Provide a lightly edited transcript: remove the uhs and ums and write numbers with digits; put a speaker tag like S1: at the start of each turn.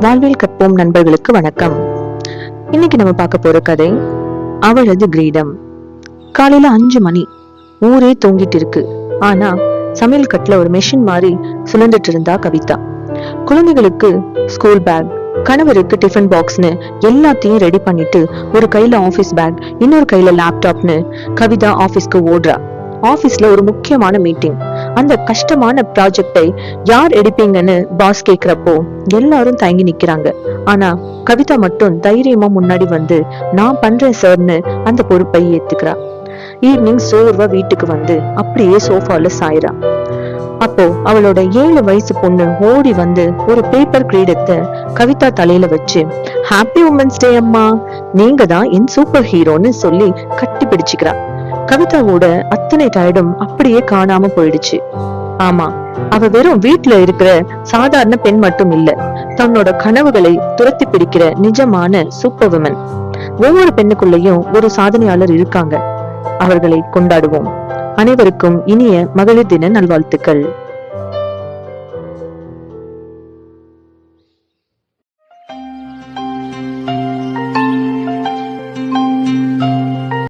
S1: வாழ்வில் கற்போம் நண்பர்களுக்கு வணக்கம். இன்னைக்கு நம்ம பார்க்க போற கதை அவளது கிரீடம். காலையில 5 மணி. ஊரே தூங்கிட்டு இருக்கு. ஆனா சமையல் கட்டுல ஒரு மெஷின் மாதிரி சுழந்துட்டு இருந்தா கவிதா. குழந்தைகளுக்கு ஸ்கூல் பேக், கணவருக்கு டிஃபன் பாக்ஸ்னு எல்லாத்தையும் ரெடி பண்ணிட்டு ஒரு கையில ஆபீஸ் பேக், இன்னொரு கையில லேப்டாப்னு கவிதா ஆபீஸ்க்கு ஓடுறா. ஆபீஸ்ல ஒரு முக்கியமான மீட்டிங். அந்த கஷ்டமான ப்ராஜெக்டை யார் எடுப்பீங்கன்னு பாஸ் கேக்குறப்போ எல்லாரும் தயங்கி நிக்கிறாங்க. ஆனா கவிதா மட்டும் தைரியமா முன்னாடி வந்து நான் பண்றேன் சார்னு அந்த பொறுப்பை ஏத்துக்கிறா. ஈவினிங் சோர்வா வீட்டுக்கு வந்து அப்படியே சோஃபால சாயிரா. அப்போ அவளோட 7 வயசு பொண்ணு ஓடி வந்து ஒரு பேப்பர் கிரீடத்தை கவிதா தலையில வச்சு, ஹாப்பி உமன்ஸ் டே அம்மா, நீங்க தான் என் சூப்பர் ஹீரோன்னு சொல்லி கட்டி பிடிச்சுக்கிறா. கவிதாவோட அத்தனை டயர்டும் அப்படியே காணாம போயிடுச்சு. ஆமா, அவ வெறும் வீட்டுல இருக்கிற சாதாரண பெண் மட்டும் இல்ல, தன்னோட கனவுகளை துரத்தி பிடிக்கிற நிஜமான சூப்பர் விமன். ஒவ்வொரு பெண்ணுக்குள்ளயும் ஒரு சாதனையாளர் இருக்காங்க. அவர்களை கொண்டாடுவோம். அனைவருக்கும் இனிய மகளிர் தின நல்வாழ்த்துக்கள்.